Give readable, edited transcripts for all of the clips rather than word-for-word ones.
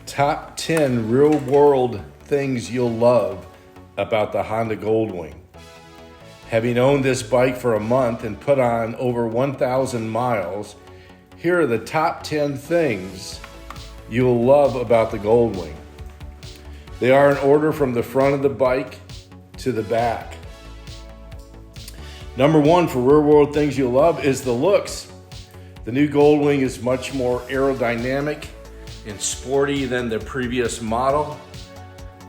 Top 10 real world things you'll love about the Honda GoldWIng. Having owned this bike for a month and put on over 1,000 miles, here are the top 10 things you'll love about the GoldWIng. They are in order from the front of the bike to the back. Number one for real world things you'll love is the looks. The new GoldWIng is much more aerodynamic and sporty than the previous model.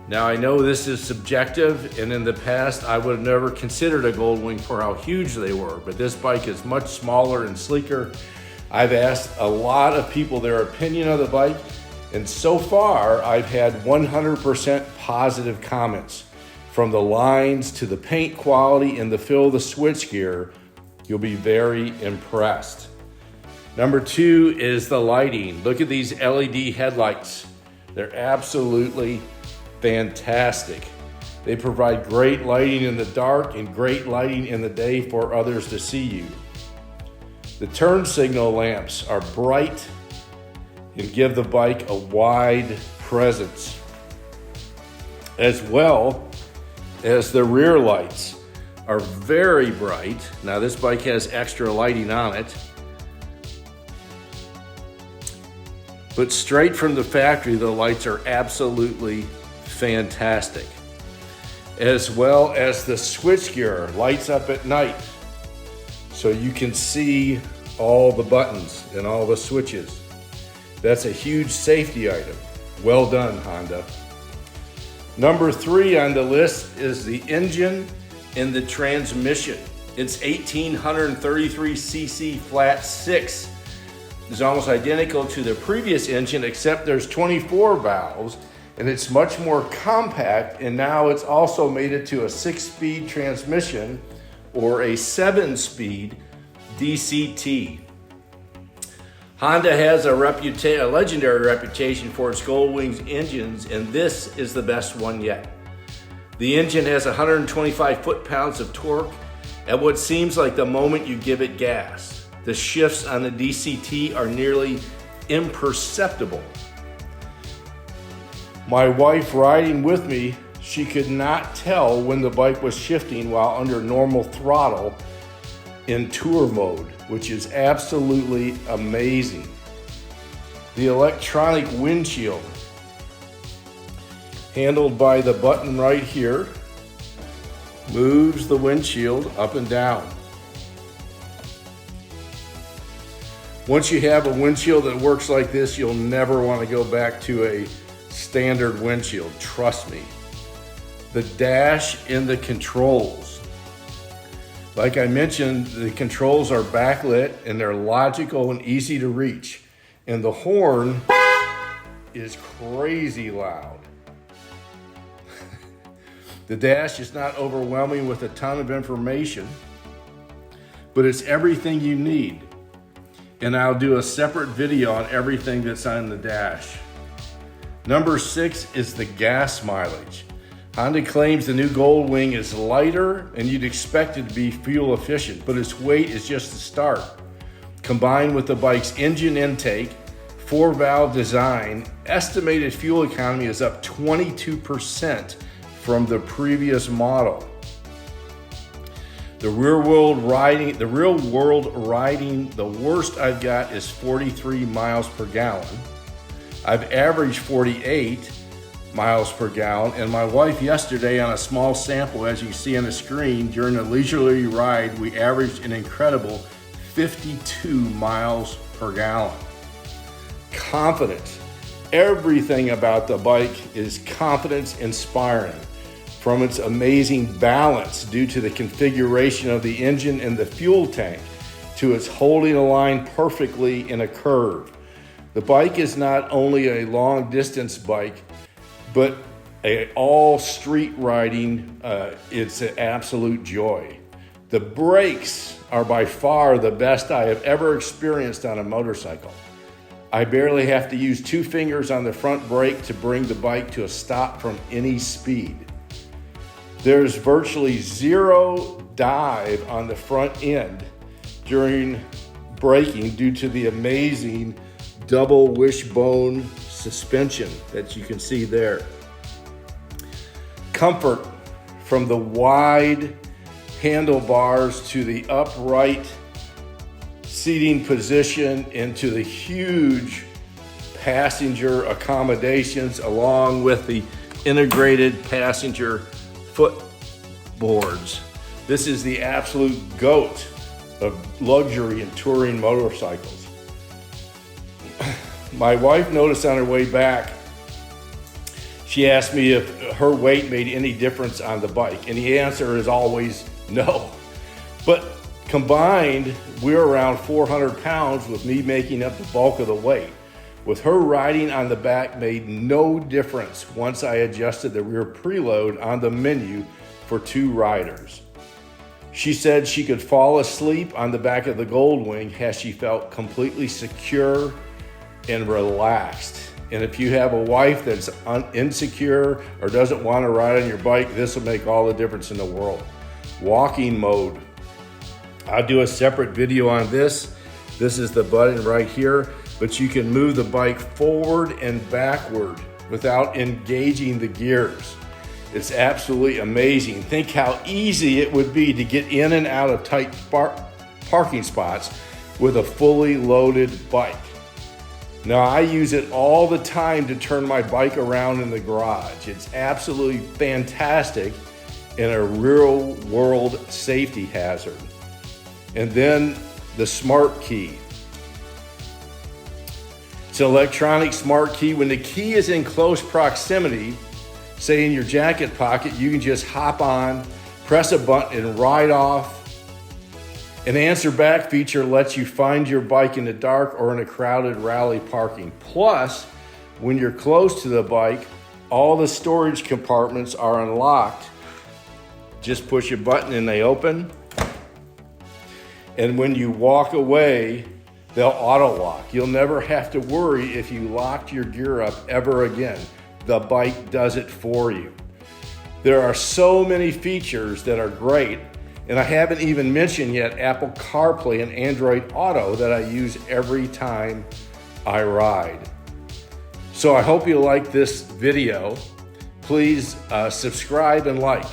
Now I know this is subjective, and in the past I would have never considered a GoldWIng for how huge they were, but this bike is much smaller and sleeker. I've asked a lot of people their opinion of the bike, and so far I've had 100% positive comments. From the lines to the paint quality and the feel of the switchgear, you'll be very impressed. Number two is the lighting. Look at these LED headlights. They're absolutely fantastic. They provide great lighting in the dark and great lighting in the day for others to see you. The turn signal lamps are bright and give the bike a wide presence, as well as the rear lights are very bright. Now this bike has extra lighting on it, but straight from the factory, the lights are absolutely fantastic. As well as the switchgear lights up at night, so you can see all the buttons and all the switches. That's a huge safety item. Well done, Honda. Number three on the list is the engine and the transmission. It's 1833cc flat six. It's almost identical to the previous engine, except there's 24 valves, and it's much more compact, and now it's also made it to a 6-speed transmission or a 7-speed DCT. Honda has a legendary reputation for its GoldWIng engines, and this is the best one yet. The engine has 125 foot-pounds of torque at what seems like the moment you give it gas. The shifts on the DCT are nearly imperceptible. My wife riding with me, she could not tell when the bike was shifting while under normal throttle in tour mode, which is absolutely amazing. The electronic windshield, handled by the button right here, moves the windshield up and down. Once you have a windshield that works like this, you'll never want to go back to a standard windshield, trust me. The dash and the controls. Like I mentioned, the controls are backlit and they're logical and easy to reach. And the horn is crazy loud. The dash is not overwhelming with a ton of information, but it's everything you need. And I'll do a separate video on everything that's on the dash. Number six is the gas mileage. Honda claims the new GoldWIng is lighter and you'd expect it to be fuel efficient, but its weight is just the start. Combined with the bike's engine intake, 4-valve design, estimated fuel economy is up 22% from the previous model. The real world riding, the worst I've got is 43 miles per gallon. I've averaged 48 miles per gallon, and my wife yesterday on a small sample, as you see on the screen, during a leisurely ride, we averaged an incredible 52 miles per gallon. Confidence. Everything about the bike is confidence inspiring. From its amazing balance due to the configuration of the engine and the fuel tank, to its holding a line perfectly in a curve. The bike is not only a long distance bike, but all street riding, it's an absolute joy. The brakes are by far the best I have ever experienced on a motorcycle. I barely have to use 2 fingers on the front brake to bring the bike to a stop from any speed. There's virtually zero dive on the front end during braking due to the amazing double wishbone suspension that you can see there. Comfort from the wide handlebars to the upright seating position into the huge passenger accommodations along with the integrated passenger footboards. This is the absolute GOAT of luxury and touring motorcycles. My wife noticed on her way back, she asked me if her weight made any difference on the bike, and the answer is always no. But combined, we're around 400 pounds with me making up the bulk of the weight. With her riding on the back made no difference once I adjusted the rear preload on the menu for 2 riders. She said she could fall asleep on the back of the GoldWing as she felt completely secure and relaxed. And if you have a wife that's insecure or doesn't want to ride on your bike, this will make all the difference in the world. Walking mode. I'll do a separate video on this. This is the button right here, but you can move the bike forward and backward without engaging the gears. It's absolutely amazing. Think how easy it would be to get in and out of tight parking spots with a fully loaded bike. Now, I use it all the time to turn my bike around in the garage. It's absolutely fantastic and a real world safety hazard. And then the smart key. It's an electronic smart key. When the key is in close proximity, say in your jacket pocket, you can just hop on, press a button and ride off. An answer back feature lets you find your bike in the dark or in a crowded rally parking. Plus, when you're close to the bike, all the storage compartments are unlocked. Just push a button and they open. And when you walk away, they'll auto lock. You'll never have to worry if you locked your gear up ever again. The bike does it for you. There are so many features that are great, and I haven't even mentioned yet Apple CarPlay and Android Auto that I use every time I ride. So I hope you like this video. Please subscribe and like.